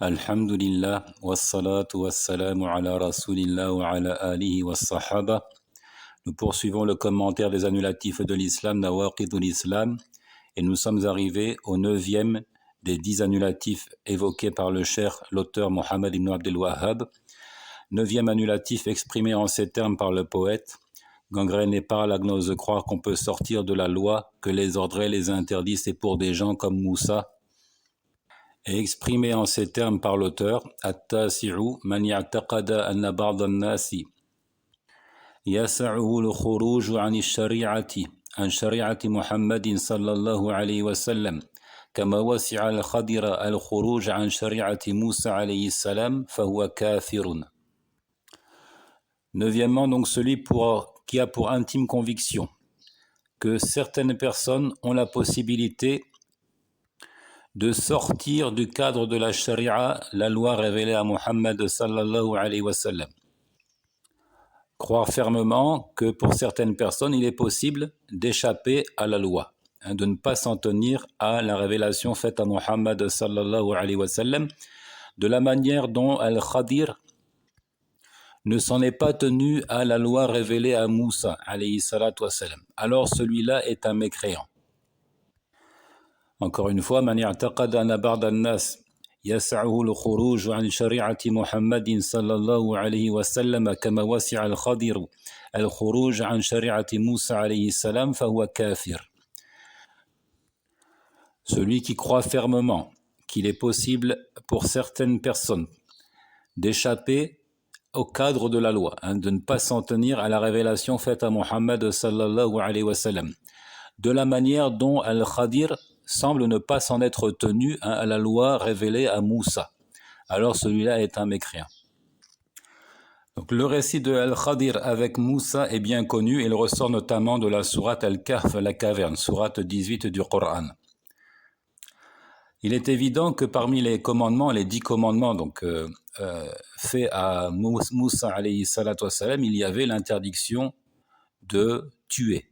Alhamdulillah, wassalatu wassalamu ala rasulillah wa ala alihi wa sahaba. Nous poursuivons le commentaire des annulatifs de l'islam, Nawaqidul Islam, et nous sommes arrivés au 9e des 10 annulatifs évoqués par le cheikh, l'auteur Mohammed ibn Abdel Wahhab. 9e annulatif exprimé en ces termes par le poète, gangréné par la gnose de croire qu'on peut sortir de la loi, que les ordres et les interdits c'est pour des gens comme Moussa, et exprimé en ces termes par l'auteur, At-tasi'u man ya'taqada anna ba'da an-nasi yas'uhu al-khuruj 'an ash-shari'ati an shari'ati Muhammadin sallallahu alayhi wa sallam kama wasi'a al-khadira al-khuruj 'an shari'ati Musa alayhi salam fa huwa kafirun. Neuvièmement, donc celui qui a pour intime conviction que certaines personnes ont la possibilité de sortir du cadre de la charia, la loi révélée à Muhammad sallallahu alayhi wa sallam. Croire fermement que pour certaines personnes, il est possible d'échapper à la loi, de ne pas s'en tenir à la révélation faite à Muhammad sallallahu alayhi wa sallam, de la manière dont Al-Khadir ne s'en est pas tenu à la loi révélée à Moussa alayhi salatu wa sallam. Alors celui-là est un mécréant. Encore une fois, man ya'taqada anna ba'da an-nas yas'uhu al-khuruj 'an shari'ati Muhammadin sallallahu alayhi wa sallam kama wasi'a al-Khadir al-khuruj 'an shari'ati Musa alayhi salam fa huwa kafir. Celui qui croit fermement qu'il est possible pour certaines personnes d'échapper au cadre de la loi, de ne pas s'en tenir à la révélation faite à Muhammad sallallahu alayhi wa sallam, de la manière dont Al-Khadir semble ne pas s'en être tenu à la loi révélée à Moussa. Alors celui-là est un mécréant. Donc le récit de Al-Khadir avec Moussa est bien connu et il ressort notamment de la sourate Al-Kahf, la caverne, sourate 18 du Coran. Il est évident que parmi les commandements, les 10 commandements faits à Moussa alayhi salatu wassalam, il y avait l'interdiction de tuer,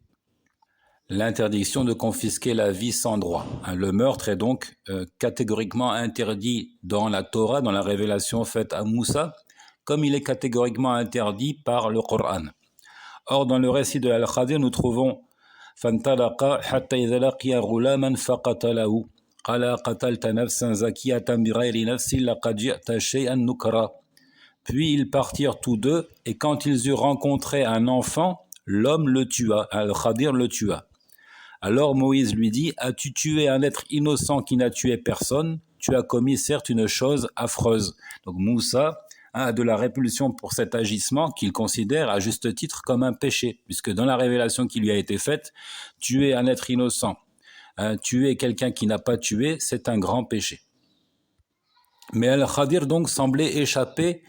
l'interdiction de confisquer la vie sans droit. Le meurtre est donc catégoriquement interdit dans la Torah, dans la révélation faite à Moussa, comme il est catégoriquement interdit par le Coran. Or, dans le récit de Al-Khadir, nous trouvons فَانْطَلَقَا حَتَّى إِذَا لَقِيَ غُلَامًا فَقَتَلَهُ قَالَ قَتَلْتَ نَفْسًا زَكِيَّةً بِغَيْرِ نَفْسٍ لَقَدْ جِئْتَ شَيْئًا نُكْرًا. Puis ils partirent tous deux, et quand ils eurent rencontré un enfant, l'homme le tua, Al-Khadir le tua. Alors Moïse lui dit, as-tu tué un être innocent qui n'a tué personne? Tu as commis certes une chose affreuse. Donc Moussa a de la répulsion pour cet agissement qu'il considère à juste titre comme un péché, puisque dans la révélation qui lui a été faite, tuer un être innocent, tuer quelqu'un qui n'a pas tué, c'est un grand péché. Mais Al-Khadir donc semblait échapper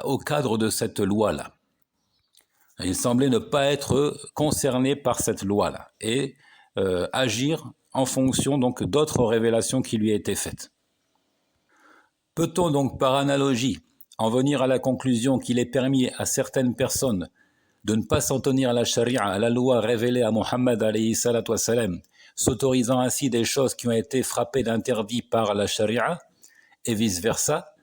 au cadre de cette loi-là. Il semblait ne pas être concerné par cette loi-là et agir en fonction donc d'autres révélations qui lui étaient faites. Peut-on donc par analogie en venir à la conclusion qu'il est permis à certaines personnes de ne pas s'en tenir à la charia, à la loi révélée à Muhammad alayhi salatu wassalam, s'autorisant ainsi des choses qui ont été frappées d'interdits par la charia et vice-versa,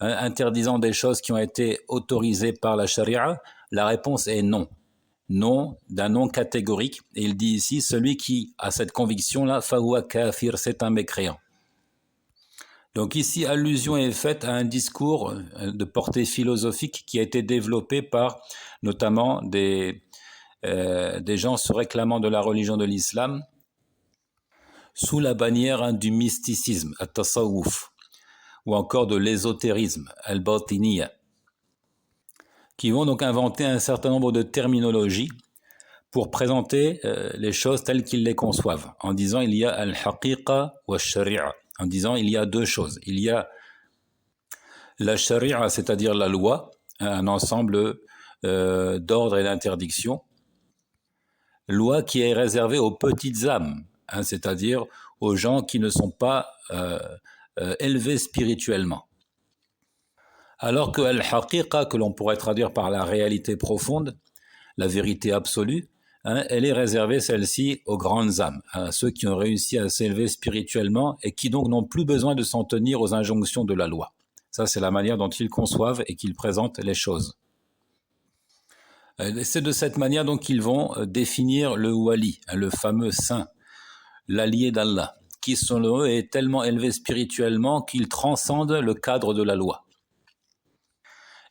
interdisant des choses qui ont été autorisées par la charia? La réponse est non. Non, d'un non catégorique. Et il dit ici, celui qui a cette conviction-là, fahuwa kafir, c'est un mécréant. Donc ici, allusion est faite à un discours de portée philosophique qui a été développé par notamment des gens se réclamant de la religion de l'islam sous la bannière du mysticisme, at-tasawwuf, ou encore de l'ésotérisme, al-batiniya, qui vont donc inventer un certain nombre de terminologies pour présenter les choses telles qu'ils les conçoivent, en disant il y a al-haqiqa wa al-shari'a, en disant il y a deux choses. Il y a la shari'a, c'est-à-dire la loi, un ensemble d'ordres et d'interdictions, loi qui est réservée aux petites âmes, c'est-à-dire aux gens qui ne sont pas élevés spirituellement. Alors que al-haqiqa, que l'on pourrait traduire par la réalité profonde, la vérité absolue, elle est réservée, celle-ci, aux grandes âmes, à ceux qui ont réussi à s'élever spirituellement et qui donc n'ont plus besoin de s'en tenir aux injonctions de la loi. Ça, c'est la manière dont ils conçoivent et qu'ils présentent les choses. C'est de cette manière donc qu'ils vont définir le wali, le fameux saint, l'allié d'Allah, qui selon eux est tellement élevé spirituellement qu'il transcende le cadre de la loi.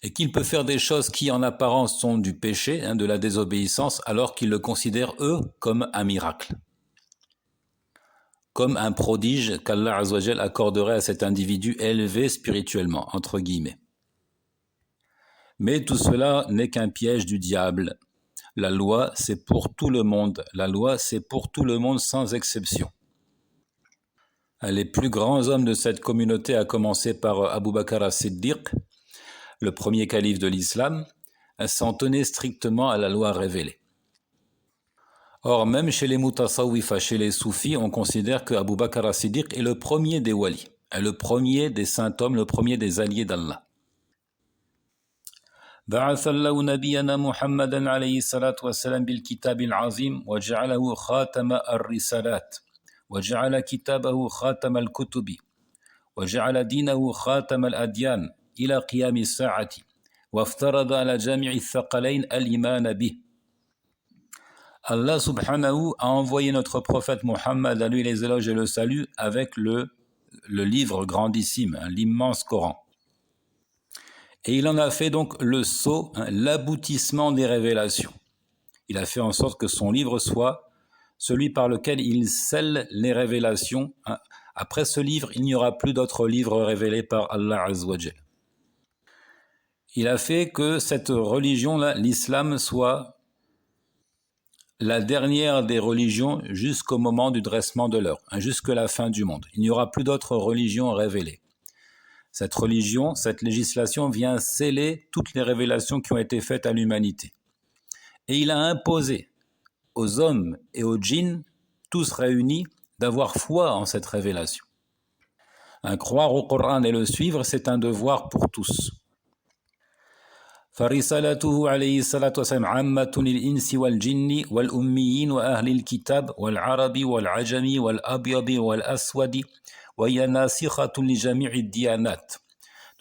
Et qu'il peut faire des choses qui en apparence sont du péché, de la désobéissance, alors qu'ils le considèrent eux comme un miracle. Comme un prodige qu'Allah Azzawajal accorderait à cet individu élevé spirituellement, entre guillemets. Mais tout cela n'est qu'un piège du diable. La loi, c'est pour tout le monde. La loi, c'est pour tout le monde sans exception. Les plus grands hommes de cette communauté, à commencer par Abu Bakr as-Siddiq, le premier calife de l'islam, s'en tenait strictement à la loi révélée. Or, même chez les mutasawwifa, chez les soufis, on considère que Abu Bakr as-Siddiq est le premier des walis, le premier des saints hommes, le premier des alliés d'Allah. بعث الله نبينا محمدا عليه الصلاة والسلام بالكتاب العظيم وجعله خاتم الرسالات وجعل كتابه خاتم الكتب وجعل دينه خاتم الأديان إلى قيام الساعة وافترض على جامع الثقلين الإيمان به. Allah subhanahu a envoyé notre prophète Muhammad, à lui les éloges et le salut, avec le livre grandissime, l'immense Coran. Et il en a fait donc le sceau, l'aboutissement des révélations. Il a fait en sorte que son livre soit celui par lequel il scelle les révélations. Après ce livre, il n'y aura plus d'autres livres révélés par Allah Azzawajal. Il a fait que cette religion-là, l'islam, soit la dernière des religions jusqu'au moment du dressement de l'heure, jusqu'à la fin du monde. Il n'y aura plus d'autres religions révélées. Cette religion, cette législation vient sceller toutes les révélations qui ont été faites à l'humanité. Et il a imposé aux hommes et aux djinns, tous réunis, d'avoir foi en cette révélation. Croire au Coran et le suivre, c'est un devoir pour tous. فرسالته عليه الصلاة والسلام عامة للإنس والجن والأميين وأهل الكتاب والعرب والعجم والأبيض والأسود وهي ناسخة لجميع الديانات.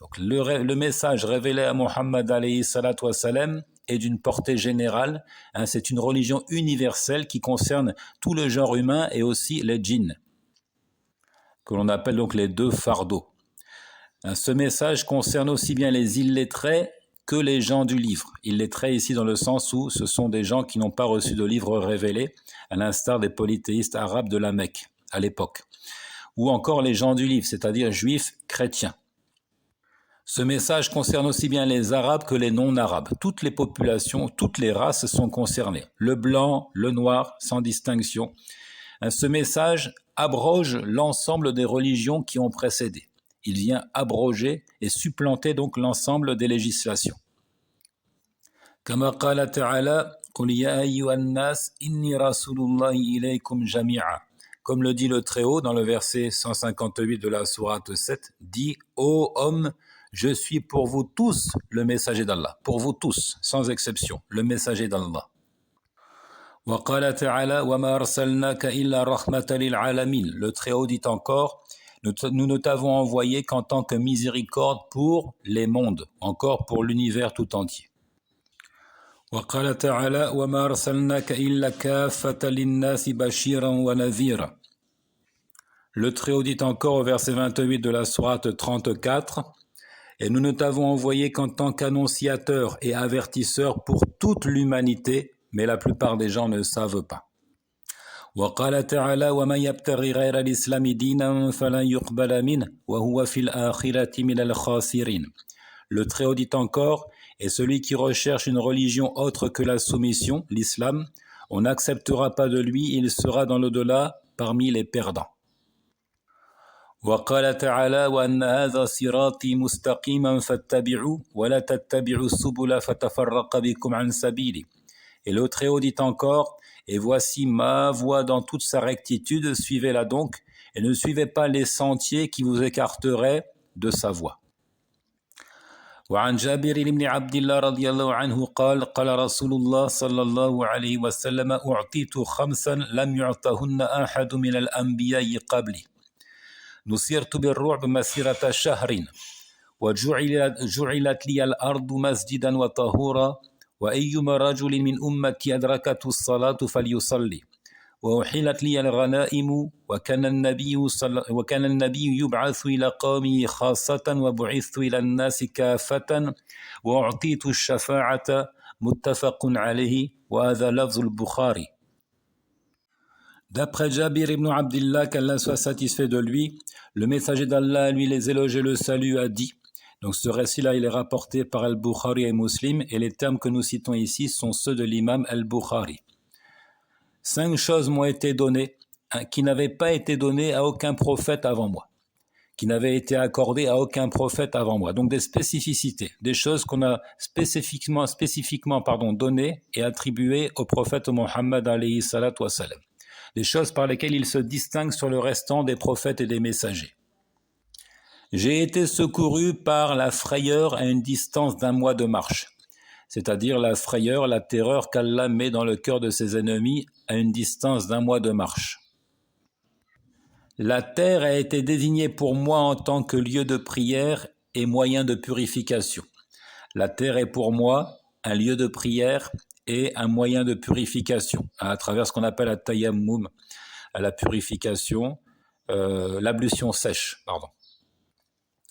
Donc le message révélé à Muhammad alayhi salatu wassalam est d'une portée générale. C'est une religion universelle qui concerne tout le genre humain et aussi les djinns, que l'on appelle donc les deux fardeaux. Ce message concerne aussi bien les illettrés que les gens du livre. Illettrés ici dans le sens où ce sont des gens qui n'ont pas reçu de livre révélé, à l'instar des polythéistes arabes de la Mecque à l'époque. Ou encore les gens du livre, c'est-à-dire juifs, chrétiens. Ce message concerne aussi bien les arabes que les non-arabes. Toutes les populations, toutes les races sont concernées. Le blanc, le noir, sans distinction. Ce message abroge l'ensemble des religions qui ont précédé. Il vient abroger et supplanter donc l'ensemble des législations. Kama qala ta'ala, qul ya ayyuhan nas inni rasulullahi ilaykum jami'a. Comme le dit le Très-Haut dans le verset 158 de la sourate 7, dit « Ô hommes, je suis pour vous tous le messager d'Allah. » Pour vous tous, sans exception, le messager d'Allah. Wa qala ta'ala wa ma arsalnaka illa rahmatan lil alamin. Le Très-Haut dit encore « Nous ne t'avons envoyé qu'en tant que miséricorde pour les mondes, encore pour l'univers tout entier. » وقال تعالى وما أرسلناك إلا كافة للناس بشيرا ونذيرا. Le Très-Haut dit encore au verset 28 de la sourate 34 et nous ne t'avons envoyé qu'en tant qu'annonciateur et avertisseur pour toute l'humanité, mais la plupart des gens ne savent pas. وقال تعالى ومن يبتغي غير الإسلام دينا فلن يقبل منه وهو في الآخرة من الخاسرين. Le Très-Haut dit encore « Et celui qui recherche une religion autre que la soumission, l'islam, on n'acceptera pas de lui, il sera dans l'au-delà parmi les perdants. » وقال تعالى وأن هذا صراطي مستقيما فاتبعوه ولا تتبعوا السبل فتفرق بكم عن سبيله. Et le Très-Haut dit encore « Et voici ma voie dans toute sa rectitude, suivez-la donc, et ne suivez pas les sentiers qui vous écarteraient de sa voie. » وعن جابر بن عبد الله رضي الله عنه قال قال رسول الله صلى الله عليه وسلم أعطيت خمسا لم يعطهن أحد من الأنبياء قبلي نصرت بالرعب مسيرة شهر وجعلت لي الأرض مسجدا وطهورا وأيما رجل من أمتي أدركته الصلاة فليصلي وأحلت لي الغنائم وكان النبي يبعث إلى قومه خاصة وبعثت إلى الناس كافة وأعطيت الشفاعة متفق عليه وهذا لفظ البخاري. D'après Jabir ibn Abdillah, qu'Allah soit satisfait de lui, le messager d'Allah, lui les éloges et le salut, a dit. Donc ce récit-là, il est rapporté par Al-Bukhari et Muslim, et les termes que nous citons ici sont ceux de l'imam Al-Bukhari. 5 choses m'ont été données, qui n'avaient pas été données à aucun prophète avant moi, qui n'avaient été accordées à aucun prophète avant moi. Donc des spécificités, des choses qu'on a spécifiquement données et attribuées au prophète Mohammed alayhi salatu wassalam. Des choses par lesquelles il se distingue sur le restant des prophètes et des messagers. J'ai été secouru par la frayeur à une distance d'1 mois de marche, c'est-à-dire la frayeur, la terreur qu'Allah met dans le cœur de ses ennemis à une distance d'1 mois de marche. La terre a été désignée pour moi en tant que lieu de prière et moyen de purification. La terre est pour moi un lieu de prière et un moyen de purification, à travers ce qu'on appelle la tayammum, la purification, l'ablution sèche, pardon.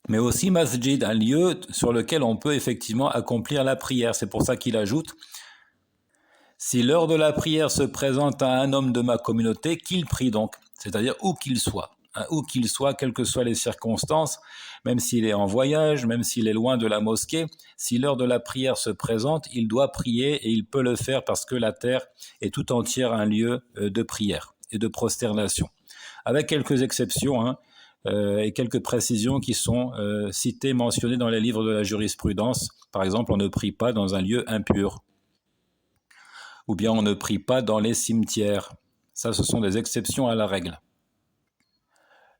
Mais aussi masjid, un lieu sur lequel on peut effectivement accomplir la prière. C'est pour ça qu'il ajoute « Si l'heure de la prière se présente à un homme de ma communauté, qu'il prie donc, c'est-à-dire où qu'il soit, quelles que soient les circonstances, même s'il est en voyage, même s'il est loin de la mosquée, si l'heure de la prière se présente, il doit prier et il peut le faire parce que la terre est tout entière un lieu de prière et de prosternation. » Avec quelques exceptions, et quelques précisions qui sont citées, mentionnées dans les livres de la jurisprudence. Par exemple, on ne prie pas dans un lieu impur. Ou bien on ne prie pas dans les cimetières. Ça, ce sont des exceptions à la règle.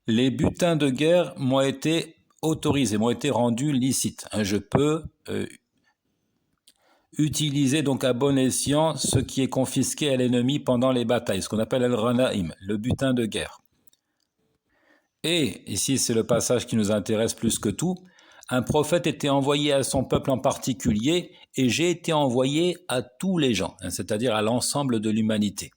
Les butins de guerre m'ont été autorisés, m'ont été rendus licites. Je peux utiliser donc à bon escient ce qui est confisqué à l'ennemi pendant les batailles, ce qu'on appelle al-ghanaim, le butin de guerre. Et, ici c'est le passage qui nous intéresse plus que tout, un prophète était envoyé à son peuple en particulier et j'ai été envoyé à tous les gens, c'est-à-dire à l'ensemble de l'humanité.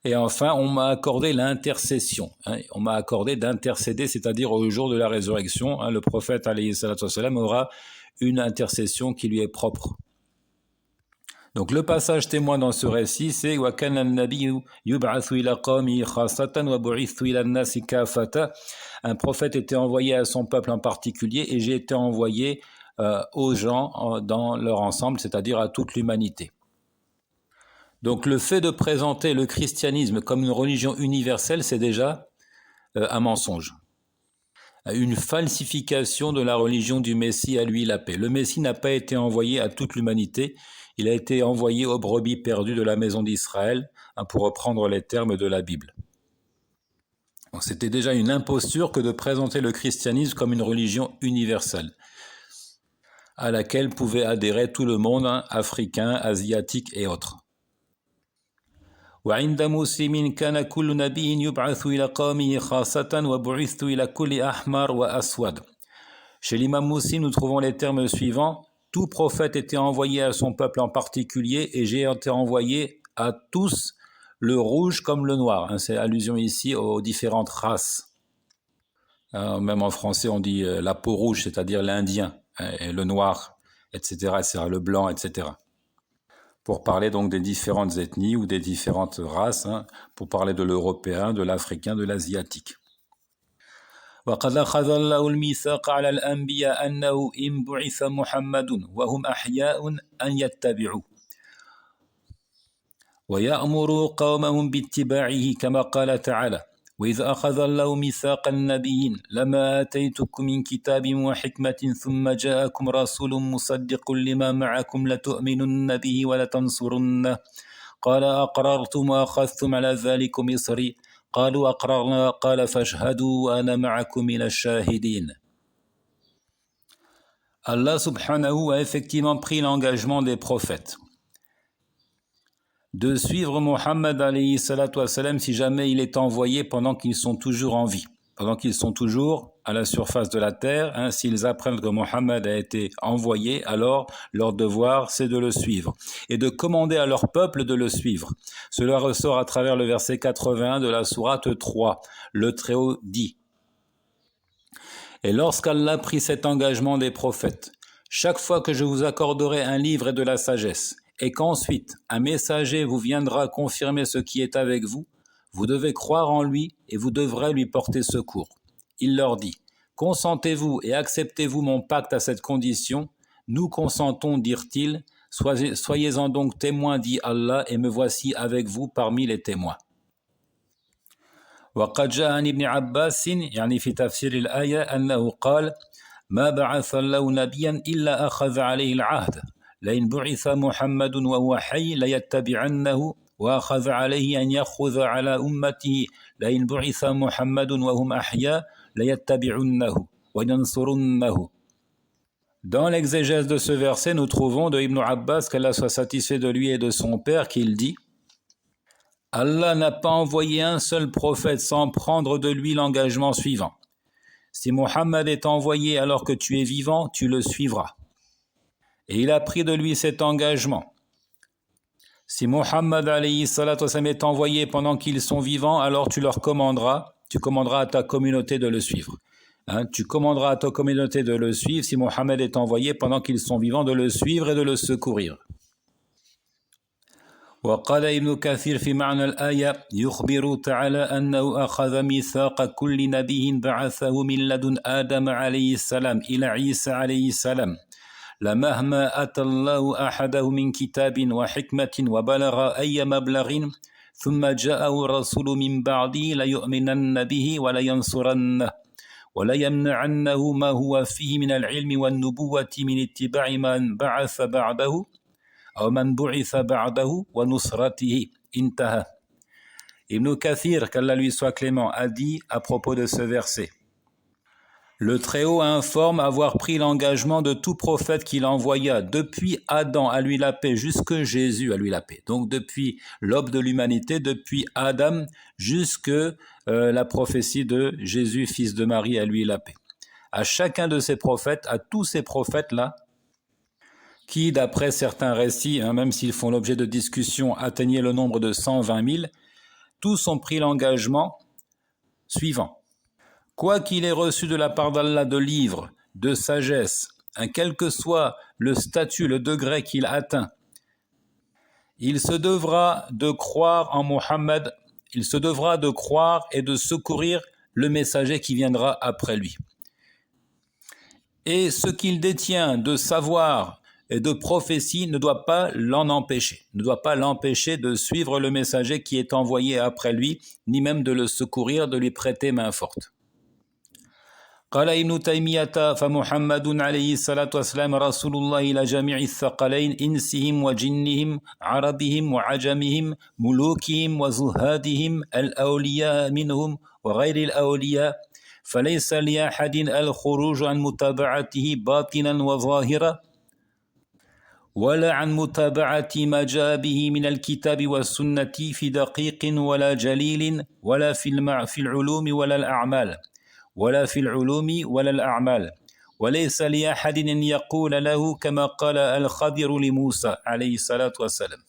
Et enfin, on m'a accordé l'intercession, on m'a accordé d'intercéder, c'est-à-dire au jour de la résurrection, le prophète alayhi salatu wassalam aura une intercession qui lui est propre. Donc le passage témoin dans ce récit, c'est وَكَانَ النَّبِيُّ يُبْعَثُ إِلَى قَوْمِهِ خَاصَّةً وَبُعِثْتُ إِلَى النَّاسِ كَافَّةً. Un prophète était envoyé à son peuple en particulier et j'ai été envoyé aux gens dans leur ensemble, c'est-à-dire à toute l'humanité. Donc le fait de présenter le christianisme comme une religion universelle, c'est déjà un mensonge. Une falsification de la religion du Messie à lui la paix. Le Messie n'a pas été envoyé à toute l'humanité, il a été envoyé aux brebis perdues de la maison d'Israël, pour reprendre les termes de la Bible. Donc, c'était déjà une imposture que de présenter le christianisme comme une religion universelle, à laquelle pouvait adhérer tout le monde, africain, asiatique et autres. وعند مسلم كان كل نبي يبعث إلى قومه خاصة وبعثت إلى كل أحمر وأسود. Chez l'imam Muslim, nous trouvons les termes suivants. Tout prophète était envoyé à son peuple en particulier et j'ai été envoyé à tous, le rouge comme le noir. C'est allusion ici aux différentes races. Même en français, on dit la peau rouge, c'est-à-dire l'Indien, et le noir, etc., le blanc, etc. Pour parler donc des différentes ethnies ou des différentes races, pour parler de l'européen, de l'africain, de l'asiatique. وقد أخذ الله الميثاق على الأنبياء أنه إن بعث محمد وهم أحياء أن يتبعوه ويأمروا قومهم باتباعه كما قال تعالى وإذ أخذ الله ميثاق النبيين لما آتيتكم من كتاب وحكمة ثم جاءكم رسول مصدق لما معكم لتؤمنن به ولتنصرنه قال أقررتم وأخذتم على ذلكم إصري قالوا أقررنا قال فاشهدوا وأنا معكم من الشاهدين. Allah subhanahu a effectivement pris l'engagement des prophètes de suivre Muhammad alayhi salatu wassalam si jamais il est envoyé pendant qu'ils sont toujours en vie, pendant qu'ils sont toujours à la surface de la terre. S'ils apprennent que Muhammad a été envoyé, alors leur devoir c'est de le suivre et de commander à leur peuple de le suivre. Cela ressort à travers le verset 81 de la sourate 3. Le Très-Haut dit: et lorsqu'Allah prit cet engagement des prophètes, chaque fois que je vous accorderai un livre et de la sagesse, et qu'ensuite un messager vous viendra confirmer ce qui est avec vous, vous devez croire en lui et vous devrez lui porter secours. Il leur dit: consentez-vous et acceptez-vous mon pacte à cette condition? Nous consentons, dirent-ils. Soyez-en donc témoins, dit Allah, et me voici avec vous parmi les témoins. وقد جاء عن ابن عباس يعني في تفسير الآية أنه قال: ما بعث الله نبيا إلا أخذ عليه العهد لئن بعث محمد وهو حي ليتبعنه وأخذ عليه أن يأخذ على أمته لئن بعث محمد وهم أحياء ليتبعنه وينصرنه. Dans l'exégèse de ce verset, nous trouvons de Ibn Abbas, qu'Allah soit satisfait de lui et de son père, qu'il dit: Allah n'a pas envoyé un seul prophète sans prendre de lui l'engagement suivant. Si Muhammad est envoyé alors que tu es vivant, tu le suivras. Et il a pris de lui cet engagement. Si Muhammad alayhi salatu wassalam est envoyé pendant qu'ils sont vivants, alors tu commanderas à ta communauté de le suivre. Tu commanderas à ta communauté de le suivre si Muhammad est envoyé pendant qu'ils sont vivants, de le suivre et de le secourir. وقال ابن كثير في معنى الآية: يخبر تعالى أنه أخذ ميثاق كل نبي بعثه من لدن آدم عليه السلام إلى عيسى عليه السلام لمهما أتى الله أحده من كتاب وحكمة وبلغ أي مبلغ ثم جاءه الرسول من بعده ليؤمنن به ولينصرنه وليمنعنه ما هو فيه من العلم والنبوة من اتباع من بعث بعده أو من بعث بعده ونصرته. انتهى. Ibn Kathir, qu'Allah lui soit clément, a dit à propos de ce verset: le Très-Haut informe avoir pris l'engagement de tout prophète qu'il envoya depuis Adam, à lui la paix, jusque Jésus, à lui la paix. Donc depuis l'aube de l'humanité, depuis Adam jusque la prophétie de Jésus, fils de Marie, à lui la paix. À chacun de ces prophètes, à tous ces prophètes-là, qui, d'après certains récits, même s'ils font l'objet de discussions, atteignaient le nombre de 120 000, tous ont pris l'engagement suivant. Quoi qu'il ait reçu de la part d'Allah de livres, de sagesse, quel que soit le statut, le degré qu'il atteint, il se devra de croire en Muhammad, il se devra de croire et de secourir le messager qui viendra après lui. Et ce qu'il détient de savoir et de prophétie ne doit pas l'empêcher de suivre le messager qui est envoyé après lui, ni même de le secourir, de lui prêter main forte. قال ابن تيمية: فمحمد عليه الصلاة والسلام رسول الله إلى جميع الثقلين إنسهم وجنهم عربهم وعجمهم ملوكهم وزهادهم الأولياء منهم وغير الأولياء فليس لأحد الخروج عن متابعته باطنا وظاهرا ولا عن متابعة ما جاء به من الكتاب والسنة في دقيق ولا جليل ولا في العلوم ولا الأعمال ولا في العلوم ولا الأعمال وليس لأحد أن يقول له كما قال الخضر لموسى عليه الصلاة والسلام.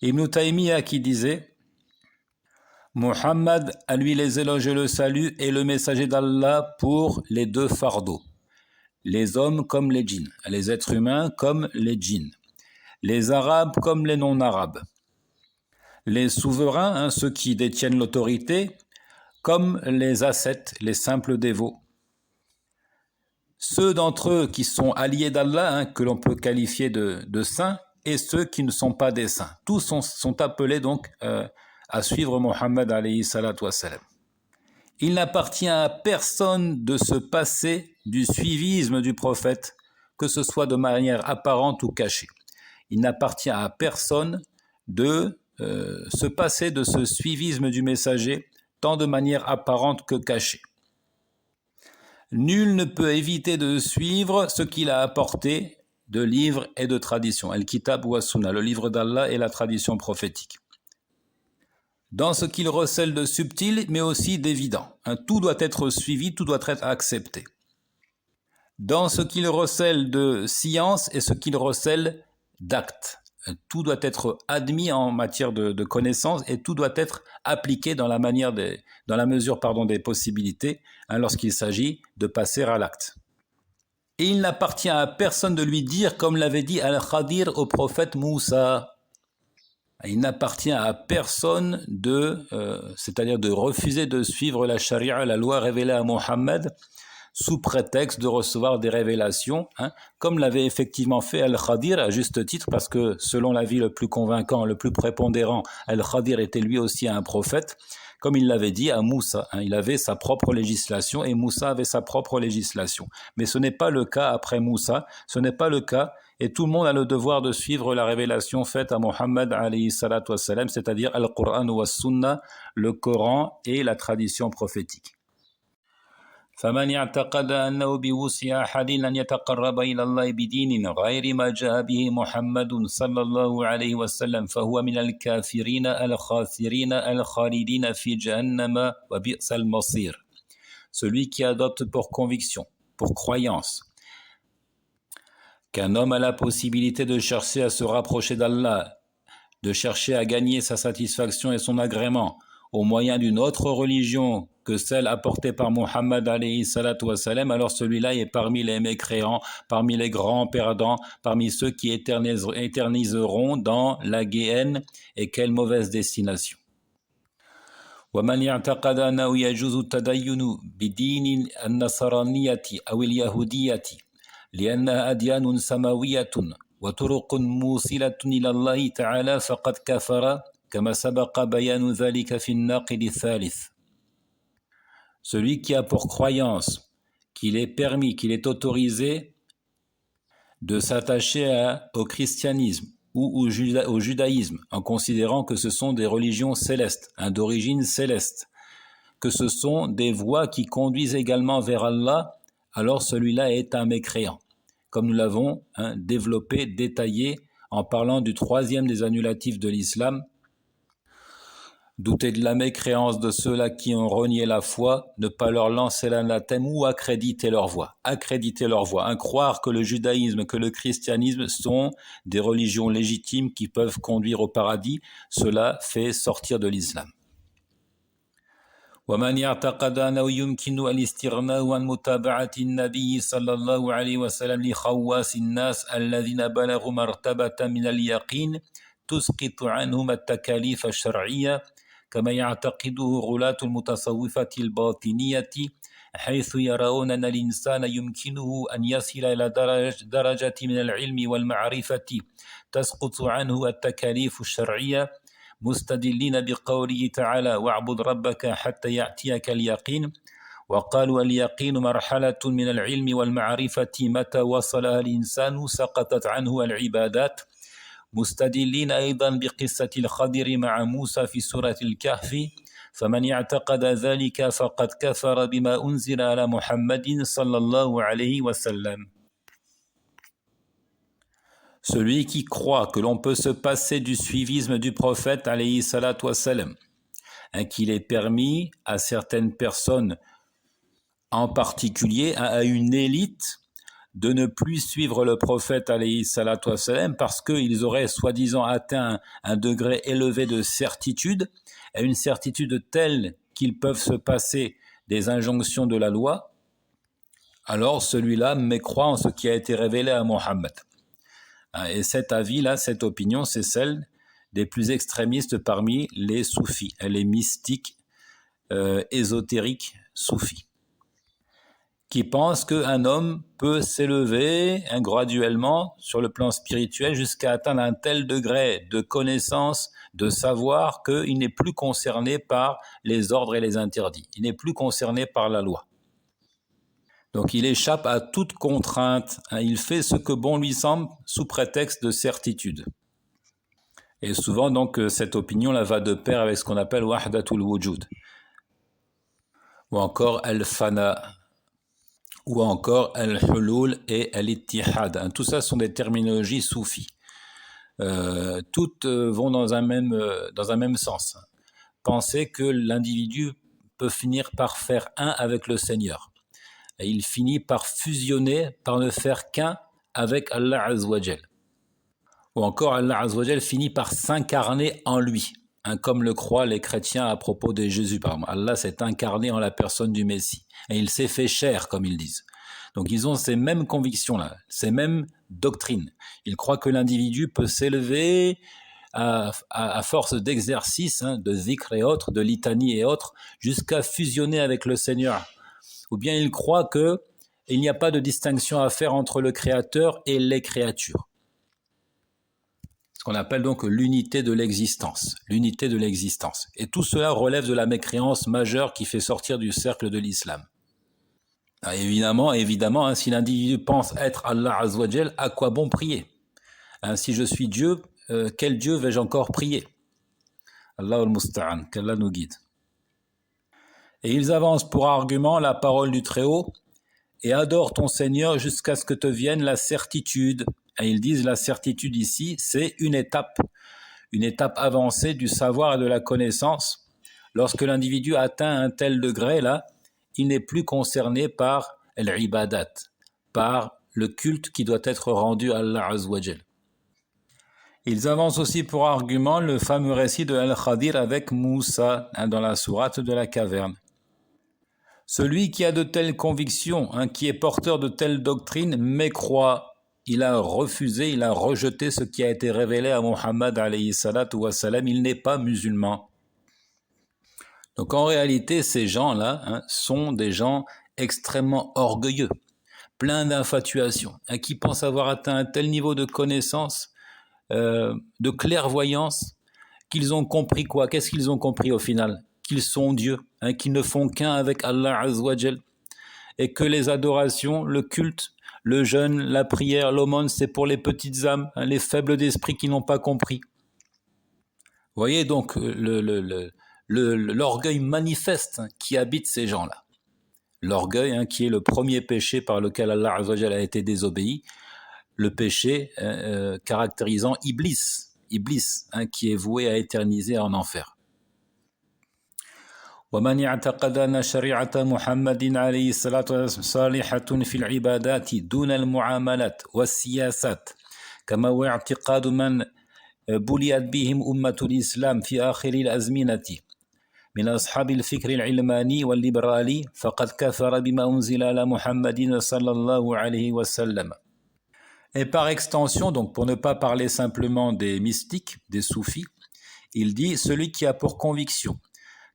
Ibn Taymiyyah qui disait: Muhammad, à lui les éloges et le salut, est le messager d'Allah pour les deux fardeaux, les hommes comme les djinns, les êtres humains comme les djinns, les arabes comme les non-arabes, les souverains, ceux qui détiennent l'autorité, comme les ascètes, les simples dévots, ceux d'entre eux qui sont alliés d'Allah, que l'on peut qualifier de saints, et ceux qui ne sont pas des saints. Tous sont appelés donc à suivre Muhammad alayhi salatu wassalam. Il n'appartient à personne de se passer du suivisme du prophète, que ce soit de manière apparente ou cachée. Il n'appartient à personne de se passer de ce suivisme du messager, tant de manière apparente que cachée. Nul ne peut éviter de suivre ce qu'il a apporté de livres et de traditions. Al-Kitab wa Sunna, le livre d'Allah et la tradition prophétique. Dans ce qu'il recèle de subtil, mais aussi d'évident. Tout doit être suivi, tout doit être accepté. Dans ce qu'il recèle de science et ce qu'il recèle d'actes. Tout doit être admis en matière de connaissances et tout doit être appliqué dans la mesure des possibilités lorsqu'il s'agit de passer à l'acte. Et il n'appartient à personne de lui dire, comme l'avait dit Al-Khadir au prophète Moussa. Il n'appartient à personne c'est-à-dire de refuser de suivre la charia, la loi révélée à Mohammed, sous prétexte de recevoir des révélations, comme l'avait effectivement fait Al-Khadir à juste titre, parce que selon l'avis le plus convaincant, le plus prépondérant, Al-Khadir était lui aussi un prophète, comme il l'avait dit à Moussa. Il avait sa propre législation et Moussa avait sa propre législation. Mais ce n'est pas le cas après Moussa, ce n'est pas le cas, et tout le monde a le devoir de suivre la révélation faite à Mohammed alayhi salatu wassalam, c'est-à-dire Al-Qur'an wa Sunna, le Coran et la tradition prophétique. فمن اعتقد أنه بوسع أحد أن يتقرب إلى الله بدين غير ما جاء به محمد صلى الله عليه وسلم فهو من الكافرين الخاسرين الخالدين في جهنم وبئس المصير. Celui qui adopte pour conviction, pour croyance, qu'un homme a la possibilité de chercher à se rapprocher d'Allah, de chercher à gagner sa satisfaction et son agrément au moyen d'une autre religion que celle apportée par Muhammad alayhi salatu wassalam, alors celui-là est parmi les mécréants, parmi les grands perdants, parmi ceux qui éterniseront dans la Guéhenne, et quelle mauvaise destination. ومن يعتقد أنه يجوز التدين بدين النصرانية أو اليهودية لأنها أديان سماوية وطرق موصلة إلى الله تعالى فقد كفر كما سبق بيان ذلك في الناقض الثالث. Celui qui a pour croyance qu'il est permis, qu'il est autorisé de s'attacher au christianisme ou au judaïsme, en considérant que ce sont des religions célestes, d'origine céleste, que ce sont des voies qui conduisent également vers Allah, alors celui-là est un mécréant, comme nous l'avons développé, détaillé, en parlant du troisième des annulatifs de l'islam. Douter de la mécréance de ceux-là qui ont renié la foi, ne pas leur lancer l'anathème ou accréditer leur voie. Croire que le judaïsme, que le christianisme sont des religions légitimes qui peuvent conduire au paradis, cela fait sortir de l'islam. ومن يعتقد أنه يمكن الاستغناء عن متابعة النبي صلى الله عليه وسلم لخواص الناس الذين بلغوا مرتبة من اليقين تسقط عنهم التكاليف الشرعية كما يعتقده غلاة المتصوفة الباطنية حيث يرون أن الإنسان يمكنه أن يصل إلى درجة من العلم والمعرفة تسقط عنه التكاليف الشرعية مستدلين بقوله تعالى واعبد ربك حتى يأتيك اليقين وقالوا اليقين مرحلة من العلم والمعرفة متى وصلها الإنسان سقطت عنه العبادات مستدلين أيضا بقصة الخضر مع موسى في سورة الكهف فمن اعتقد ذلك فقد كفر بما أنزل على محمد صلى الله عليه وسلم. Celui qui croit que l'on peut se passer du suivisme du prophète alayhi salatu wassalam, qu'il est permis à certaines personnes, en particulier à une élite, de ne plus suivre le prophète alayhi salatu wassalam parce qu'ils auraient soi-disant atteint un degré élevé de certitude, et une certitude telle qu'ils peuvent se passer des injonctions de la loi, alors celui-là mécroit en ce qui a été révélé à Mohammed. Et cet avis-là, cette opinion, c'est celle des plus extrémistes parmi les soufis, les mystiques ésotériques soufis, qui pensent qu'un homme peut s'élever graduellement sur le plan spirituel jusqu'à atteindre un tel degré de connaissance, de savoir qu'il n'est plus concerné par les ordres et les interdits, il n'est plus concerné par la loi. Donc il échappe à toute contrainte, il fait ce que bon lui semble sous prétexte de certitude. Et souvent donc cette opinion-là va de pair avec ce qu'on appelle wahdatul wujud, ou encore al-fana, ou encore al-hulul et al-ittihad. Tout ça sont des terminologies soufis. Toutes vont dans un même sens. Penser que l'individu peut finir par faire un avec le Seigneur. Et il finit par fusionner, par ne faire qu'un avec Allah Azzawajal. Ou encore Allah Azzawajal finit par s'incarner en lui, comme le croient les chrétiens à propos de Jésus. Par exemple, Allah s'est incarné en la personne du Messie. Et il s'est fait chair, comme ils disent. Donc ils ont ces mêmes convictions-là, ces mêmes doctrines. Ils croient que l'individu peut s'élever à force d'exercice, de zikr et autres, de litanie et autres, jusqu'à fusionner avec le Seigneur. Ou bien ils croient qu'il n'y a pas de distinction à faire entre le Créateur et les créatures. Ce qu'on appelle donc l'unité de l'existence. L'unité de l'existence. Et tout cela relève de la mécréance majeure qui fait sortir du cercle de l'islam. Évidemment, si l'individu pense être Allah Azzawajal, à quoi bon prier? Si je suis Dieu, quel Dieu vais-je encore prier? Allahu al-Musta'an, qu'Allah nous guide. Et ils avancent pour argument la parole du Très-Haut et adore ton Seigneur jusqu'à ce que te vienne la certitude. Et ils disent la certitude ici, c'est une étape avancée du savoir et de la connaissance. Lorsque l'individu atteint un tel degré là, il n'est plus concerné par l'ibadat, par le culte qui doit être rendu à Allah Azzawajal. Ils avancent aussi pour argument le fameux récit de Al-Khadir avec Moussa dans la sourate de la caverne. Celui qui a de telles convictions, qui est porteur de telles doctrines, mécroit. Il a refusé, il a rejeté ce qui a été révélé à Muhammad alayhi salatu wa salam. Il n'est pas musulman. Donc en réalité, ces gens-là sont des gens extrêmement orgueilleux, pleins d'infatuation, qui pensent avoir atteint un tel niveau de connaissance, de clairvoyance, qu'ils ont compris quoi? Qu'est-ce qu'ils ont compris au final? Qu'ils sont Dieu, qu'ils ne font qu'un avec Allah Azzawajal, et que les adorations, le culte, le jeûne, la prière, l'aumône, c'est pour les petites âmes, les faibles d'esprit qui n'ont pas compris. Vous voyez donc l'orgueil manifeste qui habite ces gens-là. L'orgueil qui est le premier péché par lequel Allah Azzawajal a été désobéi, le péché caractérisant Iblis, qui est voué à éterniser en enfer. ومن اعتقد أن شريعة محمد عليه الصلاة والسلام صالحة في العبادات دون المعاملات والسياسات كما هو اعتقاد من بليت بهم أمة الإسلام في آخر الأزمنة من أصحاب الفكر العلماني والليبرالي فقد كفر بما أنزل على محمد صلى الله عليه وسلم. Et par extension, donc pour ne pas parler simplement des mystiques, des soufis, il dit celui qui a pour conviction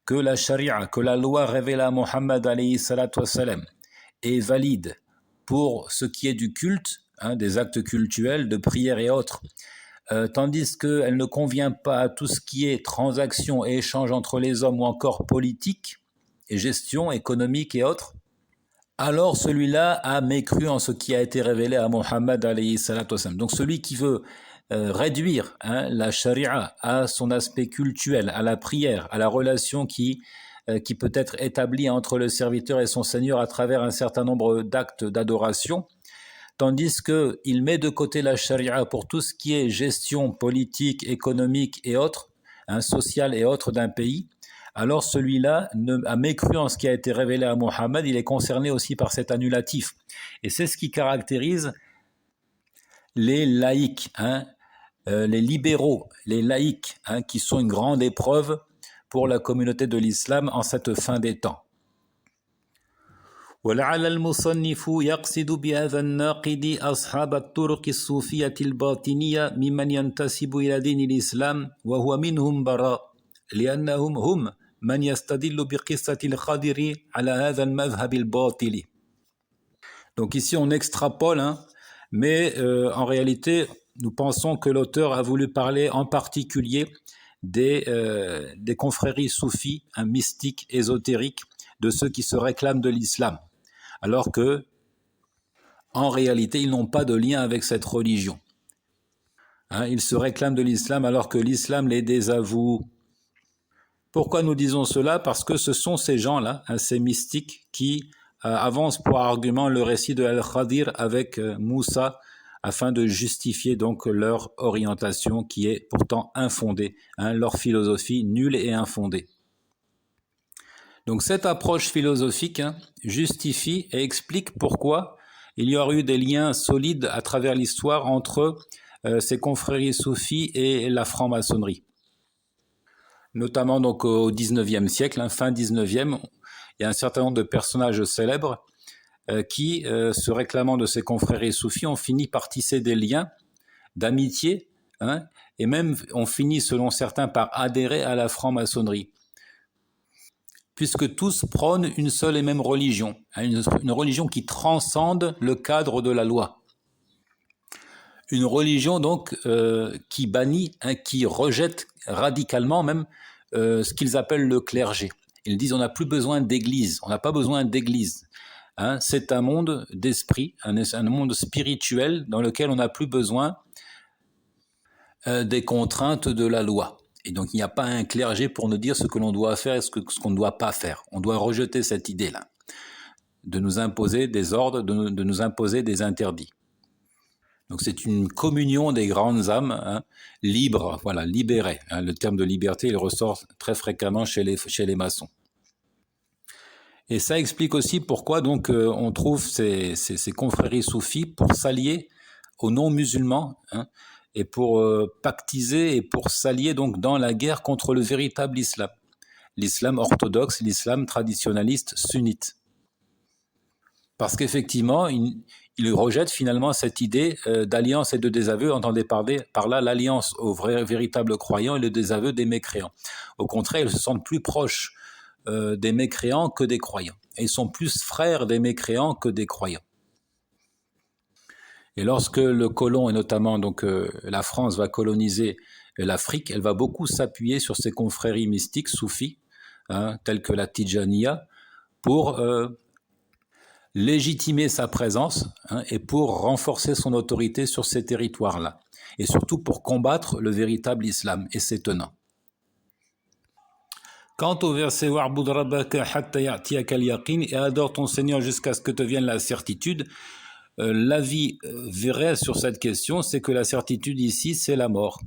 que la charia, que la loi révélée à Muhammad alayhi salatu wassalam est valide pour ce qui est du culte, des actes cultuels, de prière et autres, tandis qu'elle ne convient pas à tout ce qui est transaction et échange entre les hommes ou encore politique et gestion économique et autres, alors celui-là a mécru en ce qui a été révélé à Muhammad alayhi salatu wassalam. Donc celui qui veut réduire la charia à son aspect cultuel, à la prière, à la relation qui peut être établie entre le serviteur et son Seigneur à travers un certain nombre d'actes d'adoration, tandis qu'il met de côté la charia pour tout ce qui est gestion politique, économique et autres, sociale et autres d'un pays, alors celui-là a mécru en ce qui a été révélé à Muhammad, il est concerné aussi par cet annulatif. Et c'est ce qui caractérise les laïcs, les libéraux, les laïcs, qui sont une grande épreuve pour la communauté de l'islam en cette fin des temps. ولعل المصنف يقصد بهذا الناقد أصحاب الطرق الصوفية الباطنية ممن ينتسب إلى دين الإسلام وهو منهم براء لأنهم هم من يستدل بقصة الخضر على هذا المذهب الباطل. Donc ici on extrapole, mais en réalité nous pensons que l'auteur a voulu parler en particulier des confréries soufis, mystiques, ésotériques, de ceux qui se réclament de l'islam, alors que, en réalité, ils n'ont pas de lien avec cette religion. Ils se réclament de l'islam alors que l'islam les désavoue. Pourquoi nous disons cela? Parce que ce sont ces gens-là, ces mystiques, qui avance pour argument le récit de Al-Khadir avec Moussa afin de justifier donc leur orientation qui est pourtant infondée, leur philosophie nulle et infondée. Donc cette approche philosophique justifie et explique pourquoi il y aurait eu des liens solides à travers l'histoire entre ces confréries soufis et la franc-maçonnerie. Notamment donc au XIXe siècle, fin XIXe, il y a un certain nombre de personnages célèbres qui, se réclamant de ces confréries soufis, ont fini par tisser des liens d'amitié, et même ont fini, selon certains, par adhérer à la franc-maçonnerie, puisque tous prônent une seule et même religion, une religion qui transcende le cadre de la loi. Une religion donc qui bannit, qui rejette radicalement même ce qu'ils appellent le clergé. Ils disent on n'a plus besoin d'église, on n'a pas besoin d'église. C'est un monde d'esprit, un monde spirituel dans lequel on n'a plus besoin des contraintes de la loi. Et donc il n'y a pas un clergé pour nous dire ce que l'on doit faire et ce qu'on ne doit pas faire. On doit rejeter cette idée-là, de nous imposer des ordres, de nous imposer des interdits. Donc c'est une communion des grandes âmes libres, voilà, libérées. Le terme de liberté, il ressort très fréquemment chez les maçons. Et ça explique aussi pourquoi donc on trouve ces confréries soufis pour s'allier aux non-musulmans et pour pactiser et pour s'allier donc dans la guerre contre le véritable islam, l'islam orthodoxe, l'islam traditionnaliste sunnite. Parce qu'effectivement, il rejette finalement cette idée d'alliance et de désaveu, entendez par là l'alliance aux véritables croyants et le désaveu des mécréants. Au contraire, ils se sentent plus proches des mécréants que des croyants. Et ils sont plus frères des mécréants que des croyants. Et lorsque le colon, et notamment donc la France, va coloniser l'Afrique, elle va beaucoup s'appuyer sur ces confréries mystiques soufis, telles que la Tijaniya, pour légitimer sa présence et pour renforcer son autorité sur ces territoires-là. Et surtout pour combattre le véritable islam et ses tenants. Quant au verset « Wa'bud rabbaka hatta ya'tiyaka al-yaqin » et adore ton Seigneur jusqu'à ce que te vienne la certitude, l'avis vrai sur cette question, c'est que la certitude ici, c'est la mort.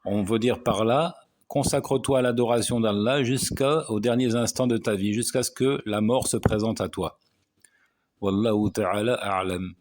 On veut dire par là, consacre-toi à l'adoration d'Allah jusqu'aux derniers instants de ta vie, jusqu'à ce que la mort se présente à toi. Wallahu ta'ala a'lam.